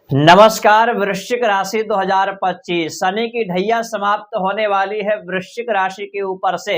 नमस्कार। वृश्चिक राशि 2025 शनि की ढैया समाप्त होने वाली है वृश्चिक राशि के ऊपर से।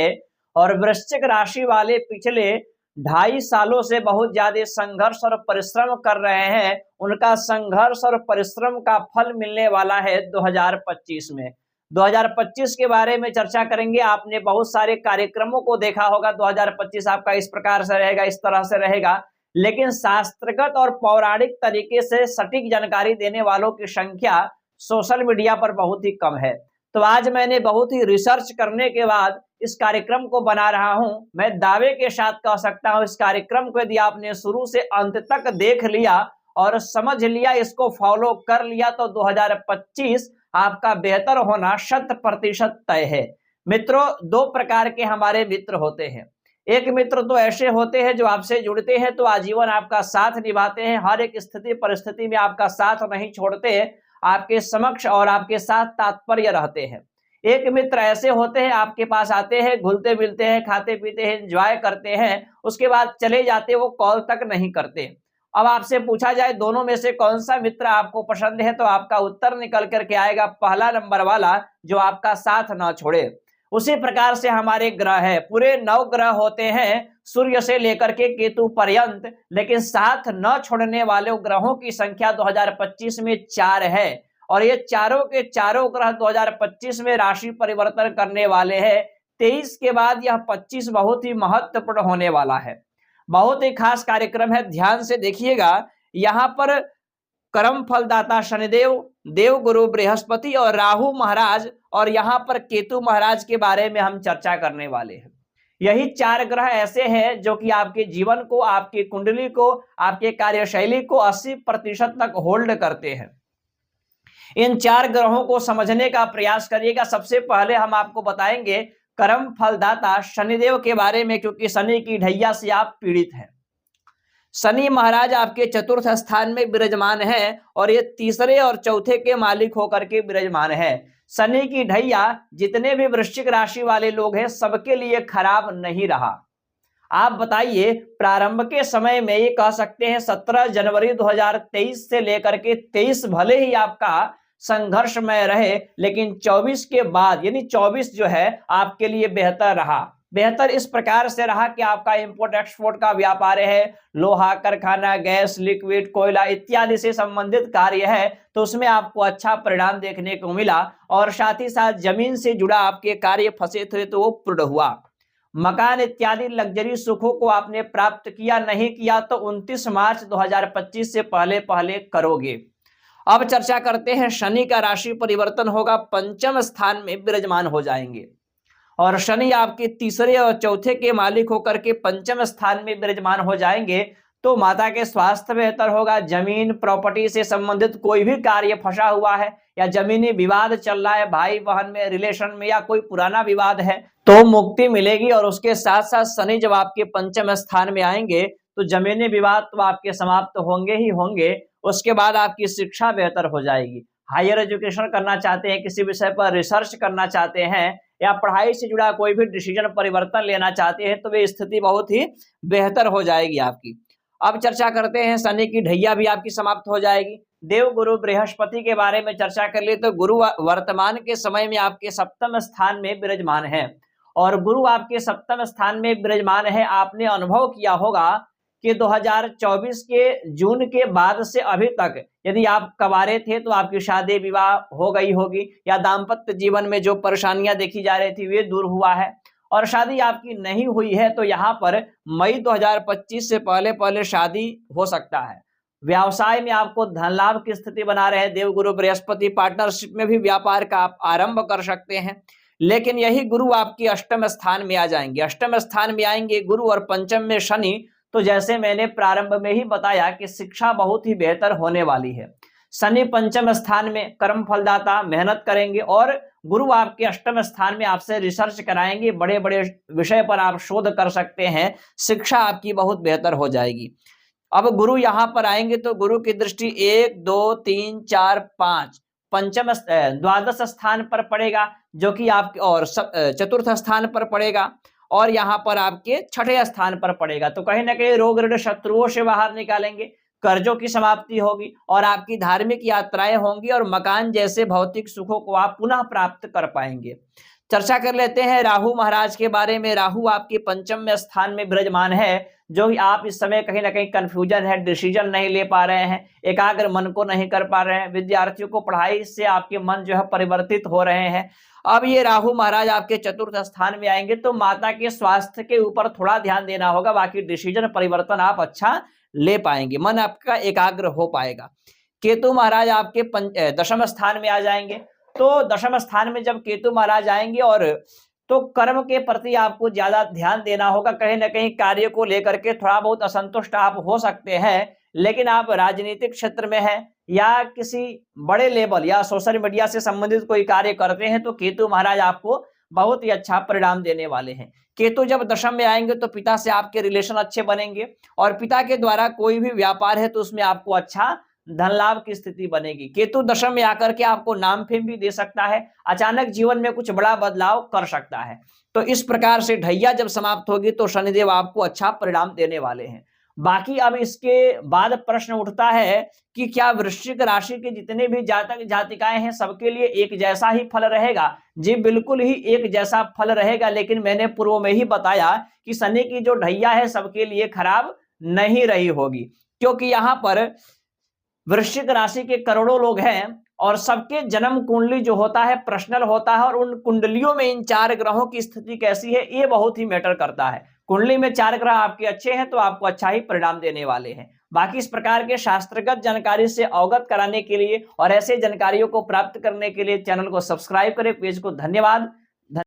और वृश्चिक राशि वाले पिछले 2.5 सालों से बहुत ज्यादा संघर्ष और परिश्रम कर रहे हैं। उनका संघर्ष और परिश्रम का फल मिलने वाला है 2025 में। 2025 के बारे में चर्चा करेंगे। आपने बहुत सारे कार्यक्रमों को देखा होगा। 2025 आपका इस प्रकार से रहेगा, इस तरह से रहेगा, लेकिन शास्त्रगत और पौराणिक तरीके से सटीक जानकारी देने वालों की संख्या सोशल मीडिया पर बहुत ही कम है। तो आज मैंने बहुत ही रिसर्च करने के बाद इस कार्यक्रम को बना रहा हूं। मैं दावे के साथ कह सकता हूं, इस कार्यक्रम को यदि आपने शुरू से अंत तक देख लिया और समझ लिया, इसको फॉलो कर लिया, तो 2025 आपका बेहतर होना 100% तय है। मित्रों, दो प्रकार के हमारे मित्र होते हैं। एक मित्र तो ऐसे होते हैं जो आपसे जुड़ते हैं तो आजीवन आपका साथ निभाते हैं, हर एक स्थिति परिस्थिति में आपका साथ नहीं छोड़ते, आपके समक्ष और आपके साथ तात्पर्य रहते हैं। एक मित्र ऐसे होते हैं, आपके पास आते हैं, घुलते मिलते हैं, खाते पीते हैं, एंजॉय करते हैं, उसके बाद चले जाते, वो कॉल तक नहीं करते। अब आपसे पूछा जाए दोनों में से कौन सा मित्र आपको पसंद है, तो आपका उत्तर निकल करके आएगा पहला नंबर वाला, जो आपका साथ ना छोड़े। उसी प्रकार से हमारे ग्रह है, पूरे 9 ग्रह होते हैं सूर्य से लेकर के केतु पर्यंत, लेकिन साथ न छोड़ने वाले ग्रहों की संख्या 2025 में 4 है। और ये चारों के चारों ग्रह 2025 में राशि परिवर्तन करने वाले हैं। 23 के बाद यह 25 बहुत ही महत्वपूर्ण होने वाला है। बहुत ही खास कार्यक्रम है, ध्यान से देखिएगा। यहाँ पर कर्म फलदाता शनिदेव, देव गुरु बृहस्पति और राहु महाराज और यहाँ पर केतु महाराज के बारे में हम चर्चा करने वाले हैं। यही 4 ग्रह ऐसे हैं जो कि आपके जीवन को, आपकी कुंडली को, आपके कार्यशैली को 80% तक होल्ड करते हैं। इन 4 ग्रहों को समझने का प्रयास करिएगा। सबसे पहले हम आपको बताएंगे कर्म फलदाता शनिदेव के बारे में, क्योंकि शनि की ढैया से आप पीड़ित हैं। शनि महाराज आपके चतुर्थ स्थान में विराजमान है और ये तीसरे और चौथे के मालिक होकर के विराजमान है। शनि की ढैया जितने भी वृश्चिक राशि वाले लोग हैं सबके लिए खराब नहीं रहा। आप बताइए, प्रारंभ के समय में ये कह सकते हैं 17 जनवरी 2023 से लेकर के 23 भले ही आपका संघर्षमय रहे, लेकिन 24 के बाद यानी 24 जो है आपके लिए बेहतर रहा। बेहतर इस प्रकार से रहा कि आपका इंपोर्ट एक्सपोर्ट का व्यापार है, लोहा, कारखाना, गैस, लिक्विड, कोयला इत्यादि से संबंधित कार्य है, तो उसमें आपको अच्छा परिणाम देखने को मिला। और साथ ही साथ जमीन से जुड़ा आपके कार्य फंसे थे तो वो पूर्ण हुआ। मकान इत्यादि लग्जरी सुखों को आपने प्राप्त किया, नहीं किया तो 29 मार्च 2025 से पहले पहले करोगे। अब चर्चा करते हैं, शनि का राशि परिवर्तन होगा, पंचम स्थान में विराजमान हो जाएंगे और शनि आपके तीसरे और चौथे के मालिक होकर के पंचम स्थान में विराजमान हो जाएंगे। तो माता के स्वास्थ्य बेहतर होगा। जमीन प्रॉपर्टी से संबंधित कोई भी कार्य फंसा हुआ है या जमीनी विवाद चल रहा है, भाई बहन में, रिलेशन में, या कोई पुराना विवाद है, तो मुक्ति मिलेगी। और उसके साथ साथ शनि जब आपके पंचम स्थान में आएंगे तो जमीनी विवाद तो आपके समाप्त होंगे ही होंगे। उसके बाद आपकी शिक्षा बेहतर हो जाएगी। हायर एजुकेशन करना चाहते हैं, किसी विषय पर रिसर्च करना चाहते हैं, या पढ़ाई से जुड़ा कोई भी डिसीजन परिवर्तन लेना चाहते हैं, तो वे स्थिति बहुत ही बेहतर हो जाएगी आपकी। अब चर्चा करते हैं, शनि की ढैया भी आपकी समाप्त हो जाएगी। देव गुरु बृहस्पति के बारे में चर्चा कर लिए तो गुरु वर्तमान के समय में आपके सप्तम स्थान में विराजमान है। और गुरु आपके सप्तम स्थान में विराजमान है। आपने अनुभव किया होगा कि 2024 के जून के बाद से अभी तक यदि आप कवारे थे तो आपकी शादी विवाह हो गई होगी, या दाम्पत्य जीवन में जो परेशानियां देखी जा रही थी वे दूर हुआ है। और शादी आपकी नहीं हुई है तो यहाँ पर मई 2025 से पहले पहले शादी हो सकता है। व्यवसाय में आपको धन लाभ की स्थिति बना रहे देवगुरु बृहस्पति, पार्टनरशिप में भी व्यापार का आप आरंभ कर सकते हैं। लेकिन यही गुरु आपके अष्टम स्थान में आ जाएंगे। अष्टम स्थान में आएंगे गुरु और पंचम में शनि, तो जैसे मैंने प्रारंभ में ही बताया कि शिक्षा बहुत ही बेहतर होने वाली है। शनि पंचम स्थान में कर्म फलदाता, मेहनत करेंगे, और गुरु आपके अष्टम स्थान में आपसे रिसर्च कराएंगे, बड़े बड़े विषय पर आप शोध कर सकते हैं, शिक्षा आपकी बहुत बेहतर हो जाएगी। अब गुरु यहाँ पर आएंगे तो गुरु की दृष्टि 1 2 3 4 5 पंचम द्वादश स्थान पर पड़ेगा, जो कि आपके और चतुर्थ स्थान पर पड़ेगा, और यहाँ पर आपके छठे स्थान पर पड़ेगा। तो कहीं ना कहीं रोग ऋण शत्रुओं से बाहर निकालेंगे। कर्जों की समाप्ति होगी और आपकी धार्मिक यात्राएं होंगी और मकान जैसे भौतिक सुखों को आप पुनः प्राप्त कर पाएंगे। चर्चा कर लेते हैं राहु महाराज के बारे में। राहु आपके पंचम में स्थान में विराजमान है, जो कि आप इस समय कहीं ना कहीं कंफ्यूजन है, डिसीजन नहीं ले पा रहे हैं, एकाग्र मन को नहीं कर पा रहे हैं। विद्यार्थियों को पढ़ाई से आपके मन जो है परिवर्तित हो रहे हैं। अब ये राहु महाराज आपके चतुर्थ स्थान में आएंगे तो माता के स्वास्थ्य के ऊपर थोड़ा ध्यान देना होगा, बाकी डिसीजन परिवर्तन आप अच्छा ले पाएंगे, मन आपका एकाग्र हो पाएगा। केतु महाराज आपके दशम स्थान में आ जाएंगे। तो दशम स्थान में जब केतु महाराज आएंगे और तो कर्म के प्रति आपको ज्यादा ध्यान देना होगा। कहीं ना कहीं कार्य को लेकर के थोड़ा बहुत असंतुष्ट आप हो सकते हैं, लेकिन आप राजनीतिक क्षेत्र में हैं या किसी बड़े लेवल या सोशल मीडिया से संबंधित कोई कार्य करते हैं तो केतु महाराज आपको बहुत ही अच्छा परिणाम देने वाले हैं। केतु जब दशम में आएंगे तो पिता से आपके रिलेशन अच्छे बनेंगे और पिता के द्वारा कोई भी व्यापार है तो उसमें आपको अच्छा धन लाभ की स्थिति बनेगी। केतु दशम में आकर के आपको नाम फेम भी दे सकता है, अचानक जीवन में कुछ बड़ा बदलाव कर सकता है। तो इस प्रकार से ढैया जब समाप्त होगी तो शनिदेव आपको अच्छा परिणाम देने वाले हैं। बाकी अब इसके बाद प्रश्न उठता है कि क्या वृश्चिक राशि के जितने भी जातक जातिकाएं हैं सबके लिए एक जैसा ही फल रहेगा? जी बिल्कुल ही एक जैसा फल रहेगा, लेकिन मैंने पूर्व में ही बताया कि शनि की जो ढैया है सबके लिए खराब नहीं रही होगी, क्योंकि यहाँ पर वृश्चिक राशि के करोड़ों लोग हैं और सबके जन्म कुंडली जो होता है पर्सनल होता है और उन कुंडलियों में इन 4 ग्रहों की स्थिति कैसी है ये बहुत ही मैटर करता है। कुंडली में 4 ग्रह आपके अच्छे हैं तो आपको अच्छा ही परिणाम देने वाले हैं। बाकी इस प्रकार के शास्त्रगत जानकारी से अवगत कराने के लिए और ऐसे जानकारियों को प्राप्त करने के लिए चैनल को सब्सक्राइब करें। पेज को धन्यवाद।